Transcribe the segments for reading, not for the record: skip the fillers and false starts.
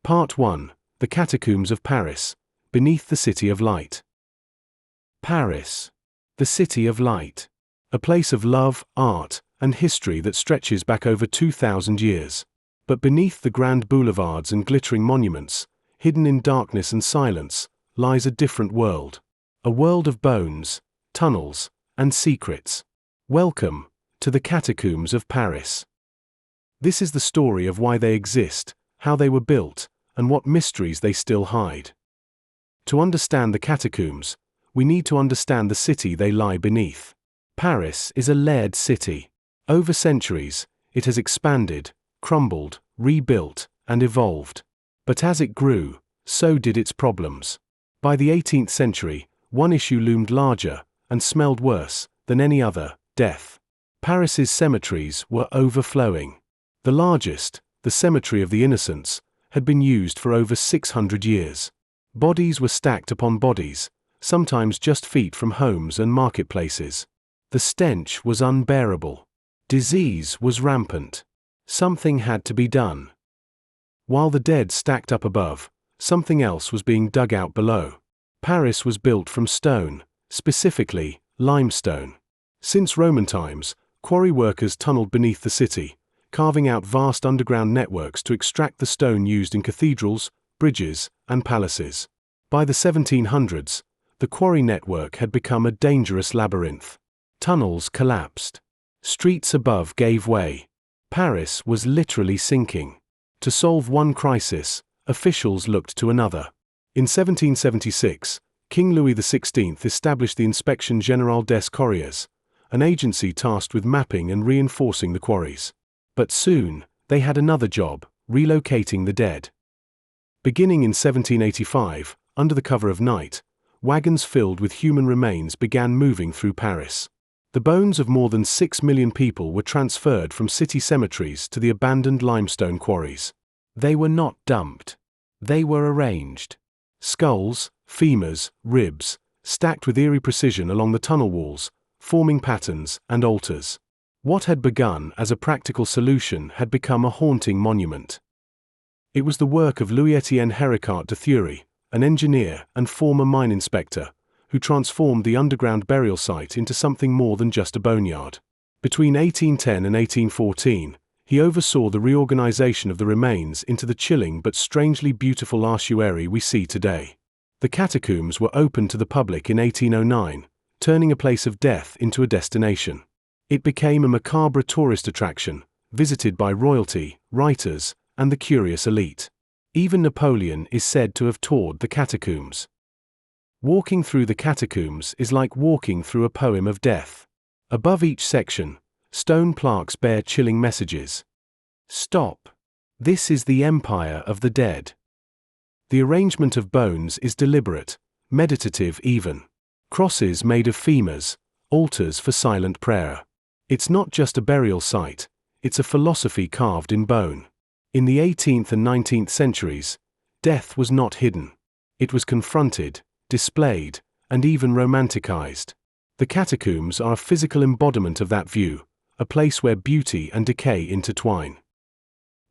Part 1. The Catacombs of Paris, beneath the City of Light. Paris. The City of Light. A place of love, art, and history that stretches back over 2,000 years. But beneath the grand boulevards and glittering monuments, hidden in darkness and silence, lies a different world. A world of bones, tunnels, and secrets. Welcome to the Catacombs of Paris. This is the story of why they exist, how they were built, and what mysteries they still hide. To understand the catacombs, we need to understand the city they lie beneath. Paris is a layered city. Over centuries, it has expanded, crumbled, rebuilt, and evolved. But as it grew, so did its problems. By the 18th century, one issue loomed larger, and smelled worse, than any other: death. Paris's cemeteries were overflowing. The largest, the Cemetery of the Innocents, had been used for over 600 years. Bodies were stacked upon bodies, sometimes just feet from homes and marketplaces. The stench was unbearable. Disease was rampant. Something had to be done. While the dead stacked up above, something else was being dug out below. Paris was built from stone, specifically limestone. Since Roman times, quarry workers tunneled beneath the city, carving out vast underground networks to extract the stone used in cathedrals, bridges, and palaces. By the 1700s, the quarry network had become a dangerous labyrinth. Tunnels collapsed. Streets above gave way. Paris was literally sinking. To solve one crisis, officials looked to another. In 1776, King Louis XVI established the Inspection Générale des Quarries, an agency tasked with mapping and reinforcing the quarries. But soon, they had another job: relocating the dead. Beginning in 1785, under the cover of night, wagons filled with human remains began moving through Paris. The bones of more than 6 million people were transferred from city cemeteries to the abandoned limestone quarries. They were not dumped. They were arranged. Skulls, femurs, ribs, stacked with eerie precision along the tunnel walls, forming patterns and altars. What had begun as a practical solution had become a haunting monument. It was the work of Louis-Étienne Héricart de Thury, an engineer and former mine inspector, who transformed the underground burial site into something more than just a boneyard. Between 1810 and 1814, he oversaw the reorganization of the remains into the chilling but strangely beautiful ossuary we see today. The catacombs were opened to the public in 1809, turning a place of death into a destination. It became a macabre tourist attraction, visited by royalty, writers, and the curious elite. Even Napoleon is said to have toured the catacombs. Walking through the catacombs is like walking through a poem of death. Above each section, stone plaques bear chilling messages. Stop. This is the empire of the dead. The arrangement of bones is deliberate, meditative even. Crosses made of femurs, altars for silent prayer. It's not just a burial site, it's a philosophy carved in bone. In the 18th and 19th centuries, death was not hidden. It was confronted, displayed, and even romanticized. The catacombs are a physical embodiment of that view, a place where beauty and decay intertwine.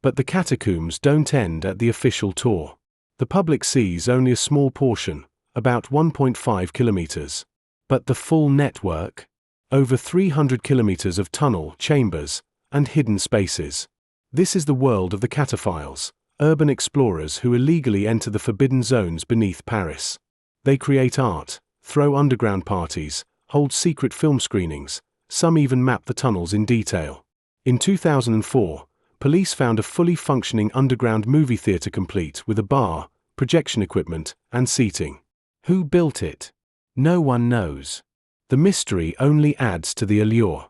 But the catacombs don't end at the official tour. The public sees only a small portion, about 1.5 kilometers. But the full network? Over 300 kilometers of tunnel, chambers, and hidden spaces. This is the world of the cataphiles, urban explorers who illegally enter the forbidden zones beneath Paris. They create art, throw underground parties, hold secret film screenings, some even map the tunnels in detail. In 2004, police found a fully functioning underground movie theater complete with a bar, projection equipment, and seating. Who built it? No one knows. The mystery only adds to the allure.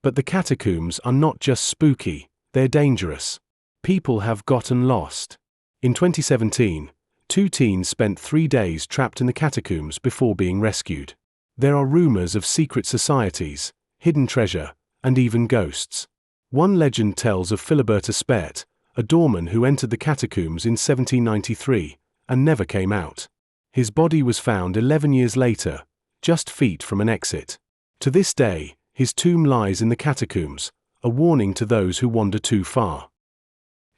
But the catacombs are not just spooky, they're dangerous. People have gotten lost. In 2017, 2 teens spent 3 days trapped in the catacombs before being rescued. There are rumors of secret societies, hidden treasure, and even ghosts. One legend tells of Philibert Espert, a doorman who entered the catacombs in 1793 and never came out. His body was found 11 years later, just feet from an exit. To this day, his tomb lies in the catacombs, a warning to those who wander too far.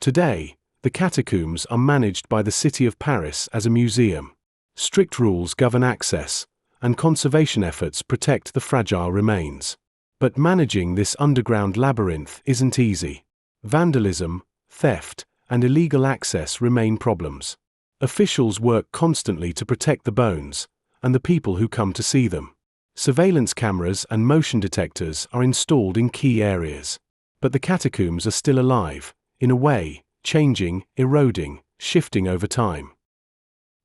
Today, The catacombs are managed by the city of Paris as a museum. Strict rules govern access, and conservation efforts protect the fragile remains. But managing this underground labyrinth isn't easy. Vandalism, theft, and illegal access remain problems. Officials work constantly to protect the bones and the people who come to see them. Surveillance cameras and motion detectors are installed in key areas. But the catacombs are still alive, in a way, changing, eroding, shifting over time.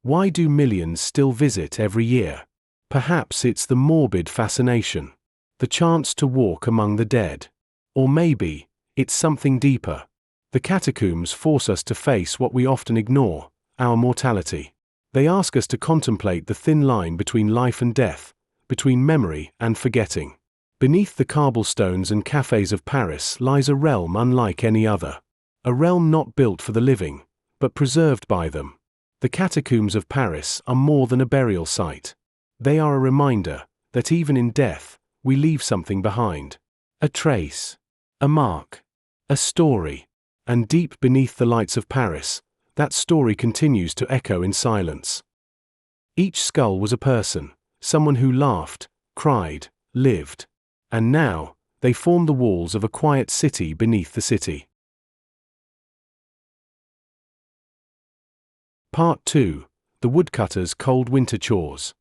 Why do millions still visit every year? Perhaps it's the morbid fascination, the chance to walk among the dead. Or maybe, it's something deeper. The catacombs force us to face what we often ignore, our mortality. They ask us to contemplate the thin line between life and death, between memory and forgetting. Beneath the cobblestones and cafes of Paris lies a realm unlike any other. A realm not built for the living, but preserved by them. The catacombs of Paris are more than a burial site. They are a reminder that even in death, we leave something behind. A trace, a mark, a story. And deep beneath the lights of Paris, that story continues to echo in silence. Each skull was a person, someone who laughed, cried, lived. And now, they form the walls of a quiet city beneath the city. Part 2. The Woodcutters' Cold Winter Chores.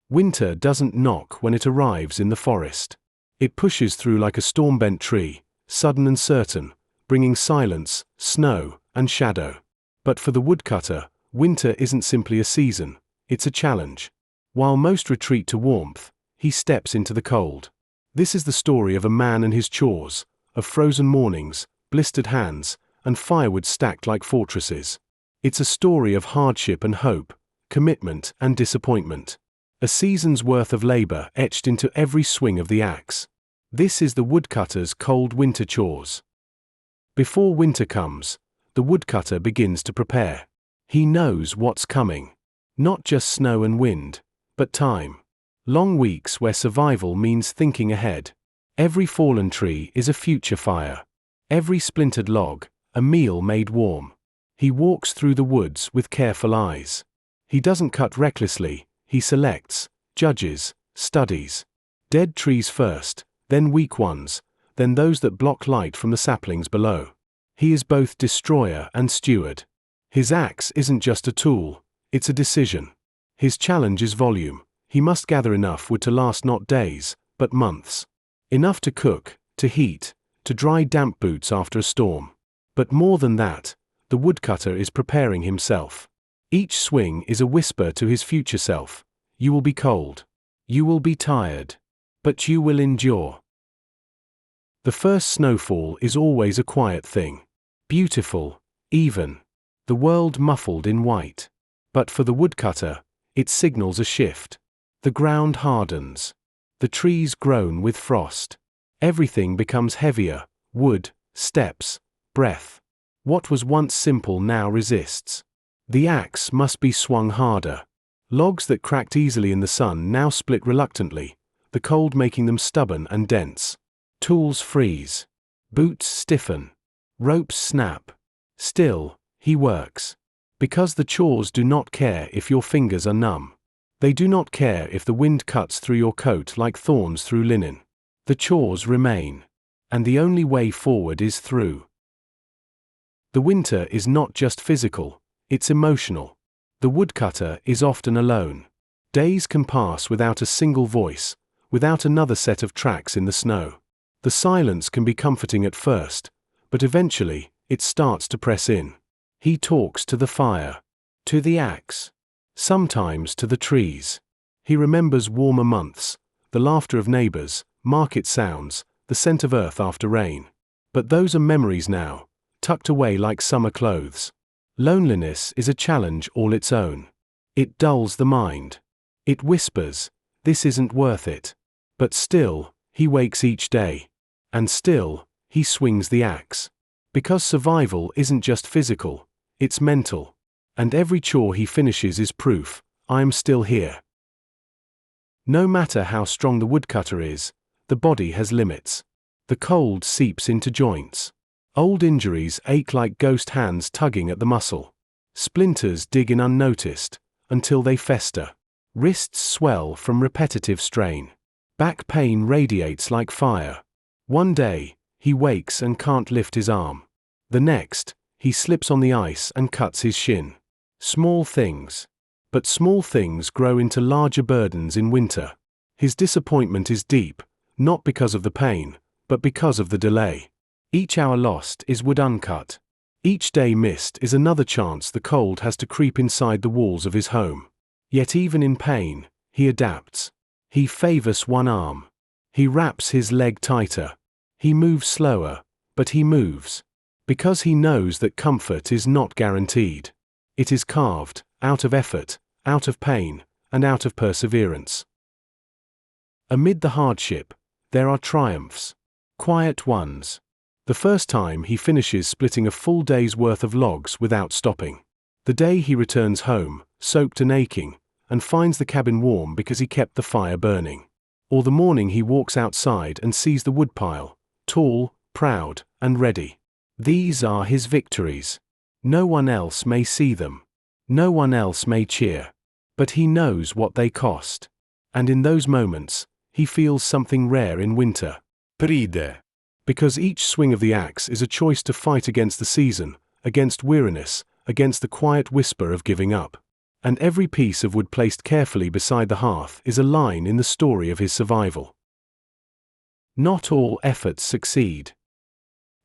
Winter doesn't knock when it arrives in the forest. It pushes through like a storm-bent tree, sudden and certain, bringing silence, snow, and shadow. But for the woodcutter, winter isn't simply a season, it's a challenge. While most retreat to warmth, he steps into the cold. This is the story of a man and his chores, of frozen mornings, blistered hands, and firewood stacked like fortresses. It's a story of hardship and hope, commitment and disappointment. A season's worth of labor etched into every swing of the axe. This is the woodcutter's cold winter chores. Before winter comes, the woodcutter begins to prepare. He knows what's coming. Not just snow and wind, but time. Long weeks where survival means thinking ahead. Every fallen tree is a future fire. Every splintered log, a meal made warm. He walks through the woods with careful eyes. He doesn't cut recklessly, he selects, judges, studies. Dead trees first, then weak ones, then those that block light from the saplings below. He is both destroyer and steward. His axe isn't just a tool, it's a decision. His challenge is volume. He must gather enough wood to last not days, but months. Enough to cook, to heat, to dry damp boots after a storm. But more than that, the woodcutter is preparing himself. Each swing is a whisper to his future self. You will be cold. You will be tired. But you will endure. The first snowfall is always a quiet thing. Beautiful, even. The world muffled in white. But for the woodcutter, it signals a shift. The ground hardens. The trees groan with frost. Everything becomes heavier, wood, steps, breath. What was once simple now resists. The axe must be swung harder. Logs that cracked easily in the sun now split reluctantly, the cold making them stubborn and dense. Tools freeze. Boots stiffen. Ropes snap. Still, he works. Because the chores do not care if your fingers are numb. They do not care if the wind cuts through your coat like thorns through linen. The chores remain. And the only way forward is through. The winter is not just physical, it's emotional. The woodcutter is often alone. Days can pass without a single voice, without another set of tracks in the snow. The silence can be comforting at first, but eventually, it starts to press in. He talks to the fire, to the axe, sometimes to the trees. He remembers warmer months, the laughter of neighbors, market sounds, the scent of earth after rain. But those are memories now, tucked away like summer clothes. Loneliness is a challenge all its own. It dulls the mind. It whispers, this isn't worth it. But still, he wakes each day. And still, he swings the axe. Because survival isn't just physical, it's mental. And every chore he finishes is proof, I'm still here. No matter how strong the woodcutter is, the body has limits. The cold seeps into joints. Old injuries ache like ghost hands tugging at the muscle. Splinters dig in unnoticed, until they fester. Wrists swell from repetitive strain. Back pain radiates like fire. One day, he wakes and can't lift his arm. The next, he slips on the ice and cuts his shin. Small things. But small things grow into larger burdens in winter. His disappointment is deep, not because of the pain, but because of the delay. Each hour lost is wood uncut. Each day missed is another chance the cold has to creep inside the walls of his home. Yet even in pain, he adapts. He favors one arm. He wraps his leg tighter. He moves slower, but he moves. Because he knows that comfort is not guaranteed. It is carved, out of effort, out of pain, and out of perseverance. Amid the hardship, there are triumphs. Quiet ones. The first time he finishes splitting a full day's worth of logs without stopping. The day he returns home, soaked and aching, and finds the cabin warm because he kept the fire burning. Or the morning he walks outside and sees the woodpile, tall, proud, and ready. These are his victories. No one else may see them. No one else may cheer. But he knows what they cost. And in those moments, he feels something rare in winter. Pride. Because each swing of the axe is a choice to fight against the season, against weariness, against the quiet whisper of giving up. And every piece of wood placed carefully beside the hearth is a line in the story of his survival. Not all efforts succeed.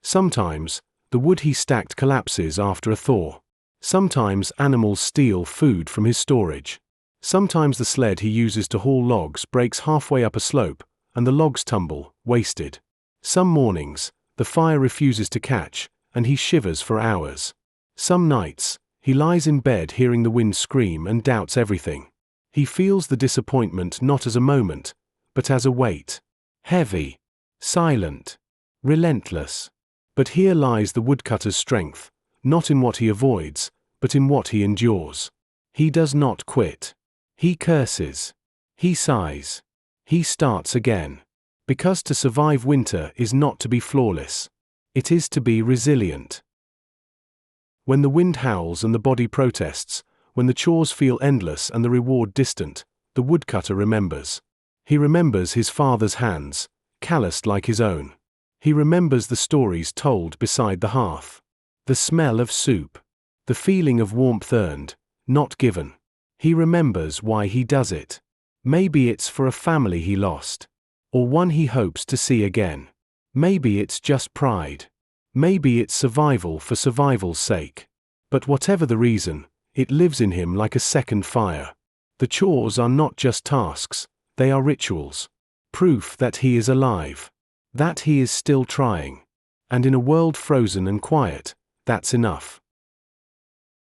Sometimes, the wood he stacked collapses after a thaw. Sometimes animals steal food from his storage. Sometimes the sled he uses to haul logs breaks halfway up a slope, and the logs tumble, wasted. Some mornings, the fire refuses to catch, and he shivers for hours. Some nights, he lies in bed hearing the wind scream and doubts everything. He feels the disappointment not as a moment, but as a weight. Heavy, silent, relentless. But here lies the woodcutter's strength, not in what he avoids, but in what he endures. He does not quit. He curses. He sighs. He starts again. Because to survive winter is not to be flawless. It is to be resilient. When the wind howls and the body protests, when the chores feel endless and the reward distant, the woodcutter remembers. He remembers his father's hands, calloused like his own. He remembers the stories told beside the hearth. The smell of soup. The feeling of warmth earned, not given. He remembers why he does it. Maybe it's for a family he lost. Or one he hopes to see again. Maybe it's just pride. Maybe it's survival for survival's sake. But whatever the reason, it lives in him like a second fire. The chores are not just tasks, they are rituals. Proof that he is alive. That he is still trying. And in a world frozen and quiet, that's enough.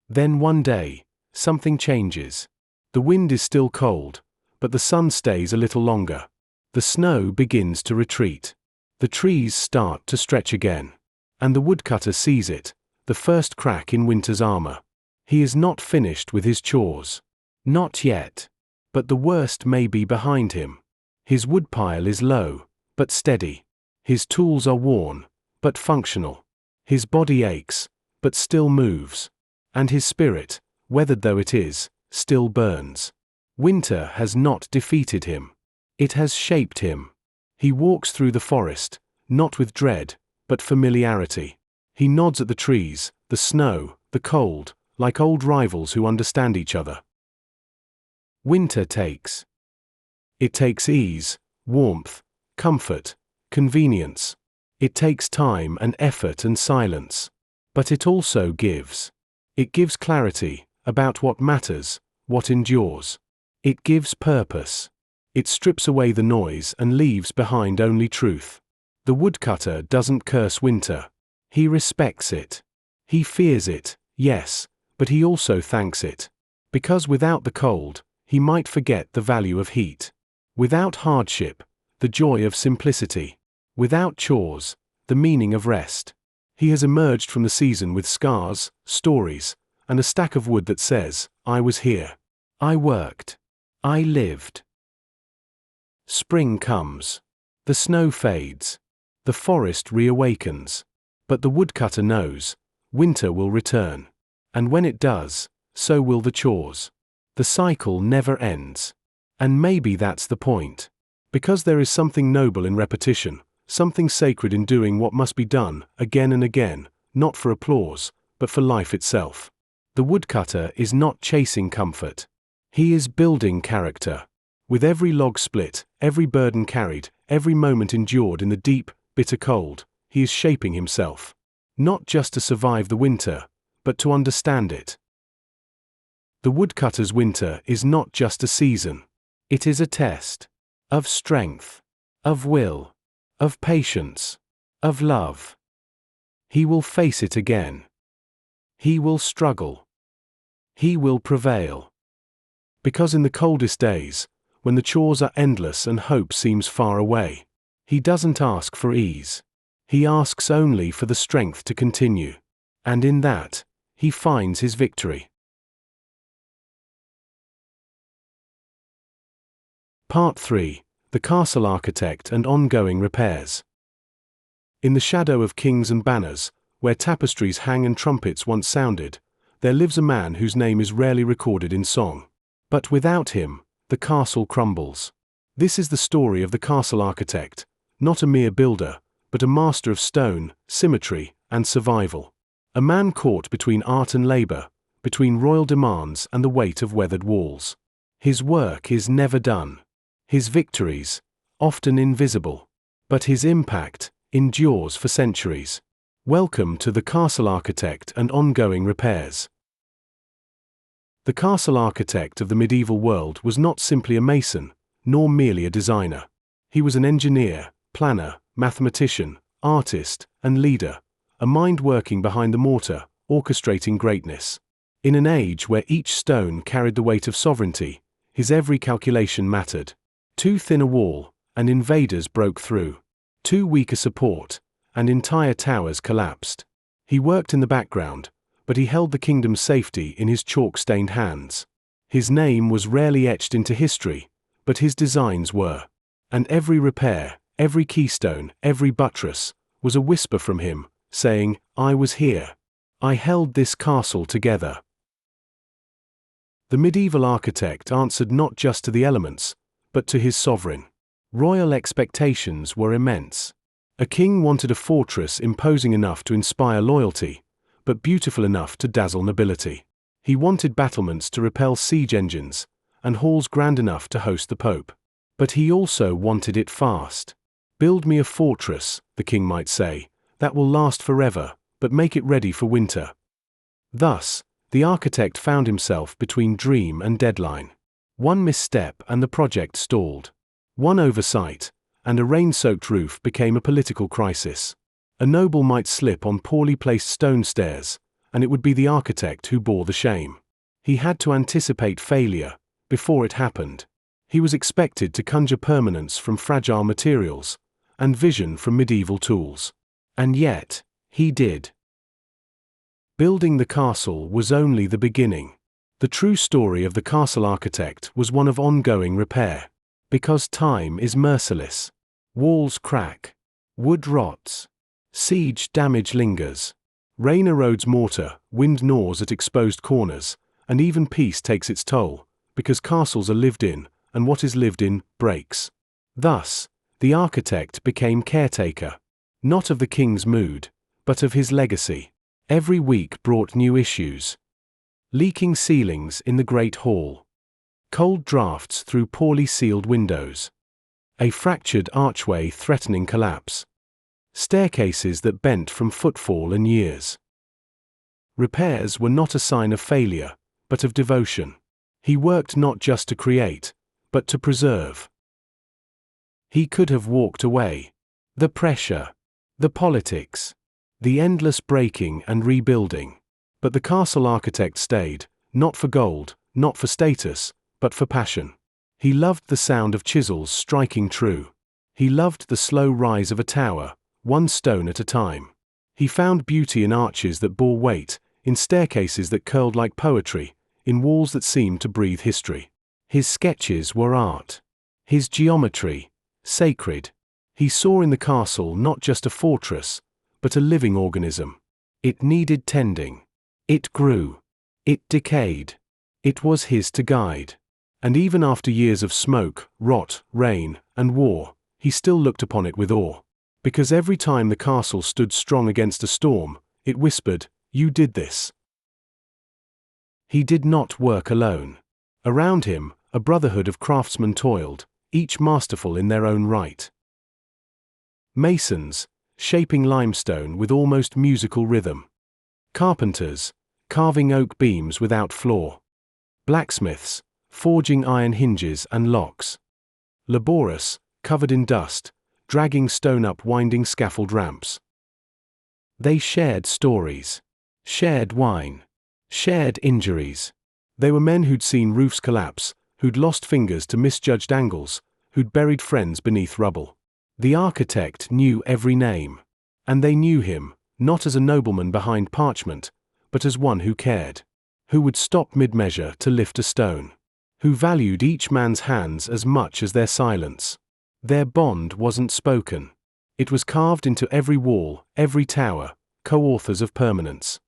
Then one day, something changes. The wind is still cold, but the sun stays a little longer. The snow begins to retreat. The trees start to stretch again. And the woodcutter sees it, the first crack in winter's armor. He is not finished with his chores. Not yet. But the worst may be behind him. His woodpile is low, but steady. His tools are worn, but functional. His body aches, but still moves. And his spirit, weathered though it is, still burns. Winter has not defeated him. It has shaped him. He walks through the forest, not with dread, but familiarity. He nods at the trees, the snow, the cold, like old rivals who understand each other. Winter takes. It takes ease, warmth, comfort, convenience. It takes time and effort and silence. But it also gives. It gives clarity about what matters, what endures. It gives purpose. It strips away the noise and leaves behind only truth. The woodcutter doesn't curse winter. He respects it. He fears it, yes, but he also thanks it. Because without the cold, he might forget the value of heat. Without hardship, the joy of simplicity. Without chores, the meaning of rest. He has emerged from the season with scars, stories, and a stack of wood that says, I was here. I worked. I lived. Spring comes. The snow fades. The forest reawakens. But the woodcutter knows, winter will return. And when it does, so will the chores. The cycle never ends. And maybe that's the point. Because there is something noble in repetition, something sacred in doing what must be done, again and again, not for applause, but for life itself. The woodcutter is not chasing comfort. He is building character. With every log split, every burden carried, every moment endured in the deep, bitter cold, he is shaping himself. Not just to survive the winter, but to understand it. The woodcutter's winter is not just a season. It is a test. Of strength. Of will. Of patience. Of love. He will face it again. He will struggle. He will prevail. Because in the coldest days, when the chores are endless and hope seems far away, he doesn't ask for ease. He asks only for the strength to continue. And in that, he finds his victory. Part 3. The Castle Architect and Ongoing Repairs. In the shadow of kings and banners, where tapestries hang and trumpets once sounded, there lives a man whose name is rarely recorded in song. But without him, the castle crumbles. This is the story of the castle architect, not a mere builder, but a master of stone, symmetry, and survival. A man caught between art and labor, between royal demands and the weight of weathered walls. His work is never done. His victories, often invisible. But his impact endures for centuries. Welcome to the Castle Architect and Ongoing Repairs. The castle architect of the medieval world was not simply a mason, nor merely a designer. He was an engineer, planner, mathematician, artist, and leader, a mind working behind the mortar, orchestrating greatness. In an age where each stone carried the weight of sovereignty, his every calculation mattered. Too thin a wall, and invaders broke through. Too weak a support, and entire towers collapsed. He worked in the background, but he held the kingdom's safety in his chalk-stained hands. His name was rarely etched into history, but his designs were. And every repair, every keystone, every buttress, was a whisper from him, saying, "I was here. I held this castle together." The medieval architect answered not just to the elements, but to his sovereign. Royal expectations were immense. A king wanted a fortress imposing enough to inspire loyalty, but beautiful enough to dazzle nobility. He wanted battlements to repel siege engines, and halls grand enough to host the Pope. But he also wanted it fast. "Build me a fortress," the king might say, "that will last forever, but make it ready for winter." Thus, the architect found himself between dream and deadline. One misstep and the project stalled. One oversight, and a rain-soaked roof became a political crisis. A noble might slip on poorly placed stone stairs, and it would be the architect who bore the shame. He had to anticipate failure before it happened. He was expected to conjure permanence from fragile materials, and vision from medieval tools. And yet, he did. Building the castle was only the beginning. The true story of the castle architect was one of ongoing repair. Because time is merciless. Walls crack. Wood rots. Siege damage lingers. Rain erodes mortar, wind gnaws at exposed corners, and even peace takes its toll, because castles are lived in, and what is lived in breaks. Thus, the architect became caretaker. Not of the king's mood, but of his legacy. Every week brought new issues. Leaking ceilings in the Great Hall. Cold drafts through poorly sealed windows. A fractured archway threatening collapse. Staircases that bent from footfall and years. Repairs were not a sign of failure, but of devotion. He worked not just to create, but to preserve. He could have walked away. The pressure. The politics. The endless breaking and rebuilding. But the castle architect stayed, not for gold, not for status, but for passion. He loved the sound of chisels striking true. He loved the slow rise of a tower, one stone at a time. He found beauty in arches that bore weight, in staircases that curled like poetry, in walls that seemed to breathe history. His sketches were art. His geometry, sacred. He saw in the castle not just a fortress, but a living organism. It needed tending. It grew. It decayed. It was his to guide. And even after years of smoke, rot, rain, and war, he still looked upon it with awe. Because every time the castle stood strong against a storm, it whispered, "You did this." He did not work alone. Around him, a brotherhood of craftsmen toiled, each masterful in their own right. Masons, shaping limestone with almost musical rhythm. Carpenters, carving oak beams without flaw. Blacksmiths, forging iron hinges and locks. Laborious, covered in dust, dragging stone up winding scaffold ramps. They shared stories, shared wine, shared injuries. They were men who'd seen roofs collapse, who'd lost fingers to misjudged angles, who'd buried friends beneath rubble. The architect knew every name, and they knew him, not as a nobleman behind parchment, but as one who cared, who would stop mid-measure to lift a stone, who valued each man's hands as much as their silence. Their bond wasn't spoken. It was carved into every wall, every tower, co-authors of permanence.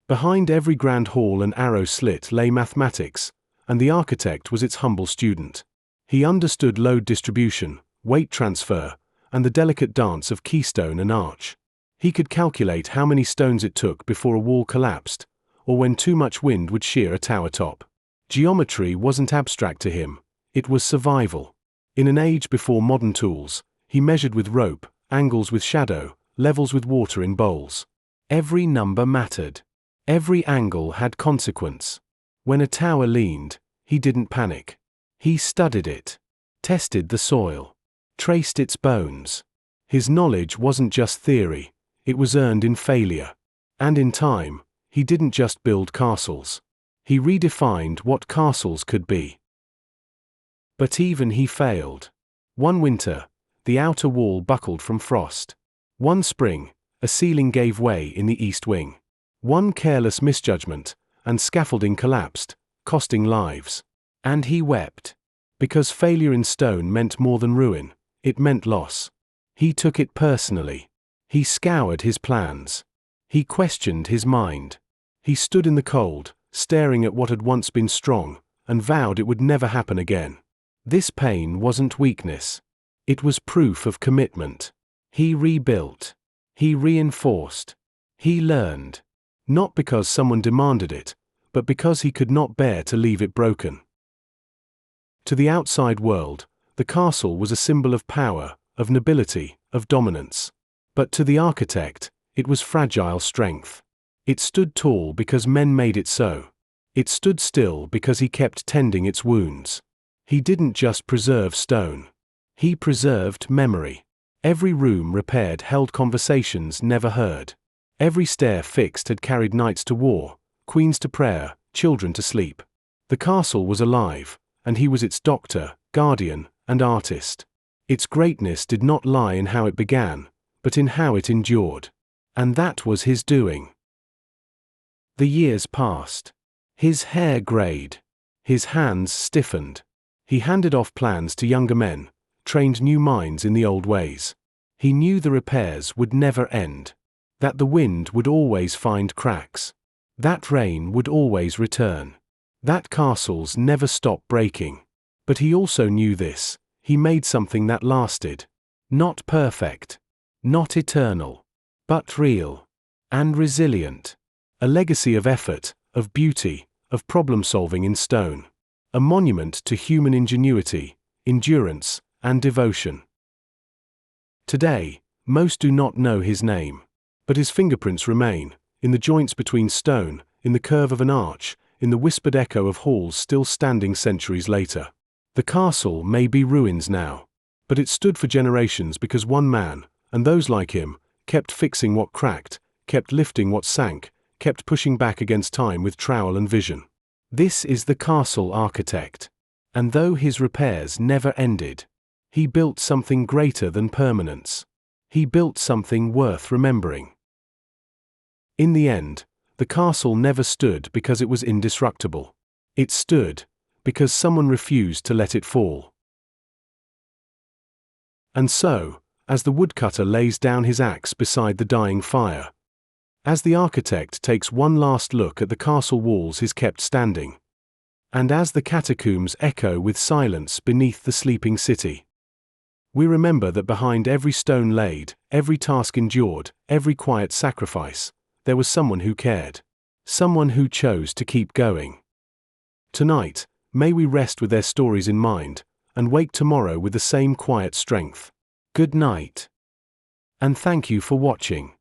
Behind every grand hall and arrow slit lay mathematics, and the architect was its humble student. He understood load distribution, weight transfer, and the delicate dance of keystone and arch. He could calculate how many stones it took before a wall collapsed, or when too much wind would shear a tower top. Geometry wasn't abstract to him, it was survival. In an age before modern tools, he measured with rope, angles with shadow, levels with water in bowls. Every number mattered. Every angle had consequence. When a tower leaned, he didn't panic. He studied it, tested the soil, traced its bones. His knowledge wasn't just theory, it was earned in failure. And in time, he didn't just build castles. He redefined what castles could be. But even he failed. One winter, the outer wall buckled from frost. One spring, a ceiling gave way in the east wing. One careless misjudgment, and scaffolding collapsed, costing lives. And he wept. Because failure in stone meant more than ruin, it meant loss. He took it personally. He scoured his plans. He questioned his mind. He stood in the cold, staring at what had once been strong, and vowed it would never happen again. This pain wasn't weakness. It was proof of commitment. He rebuilt. He reinforced. He learned. Not because someone demanded it, but because he could not bear to leave it broken. To the outside world, the castle was a symbol of power, of nobility, of dominance. But to the architect, it was fragile strength. It stood tall because men made it so. It stood still because he kept tending its wounds. He didn't just preserve stone. He preserved memory. Every room repaired held conversations never heard. Every stair fixed had carried knights to war, queens to prayer, children to sleep. The castle was alive, and he was its doctor, guardian, and artist. Its greatness did not lie in how it began, but in how it endured. And that was his doing. The years passed. His hair grayed. His hands stiffened. He handed off plans to younger men, trained new minds in the old ways. He knew the repairs would never end. That the wind would always find cracks. That rain would always return. That castles never stop breaking. But he also knew this: he made something that lasted. Not perfect. Not eternal. But real. And resilient. A legacy of effort, of beauty, of problem-solving in stone. A monument to human ingenuity, endurance, and devotion. Today, most do not know his name. But his fingerprints remain, in the joints between stone, in the curve of an arch, in the whispered echo of halls still standing centuries later. The castle may be ruins now, but it stood for generations because one man, and those like him, kept fixing what cracked, kept lifting what sank, kept pushing back against time with trowel and vision. This is the castle architect. And though his repairs never ended, he built something greater than permanence. He built something worth remembering. In the end, the castle never stood because it was indestructible. It stood because someone refused to let it fall. And so, as the woodcutter lays down his axe beside the dying fire. As the architect takes one last look at the castle walls he's kept standing. And as the catacombs echo with silence beneath the sleeping city. We remember that behind every stone laid, every task endured, every quiet sacrifice, there was someone who cared. Someone who chose to keep going. Tonight, may we rest with their stories in mind, and wake tomorrow with the same quiet strength. Good night. And thank you for watching.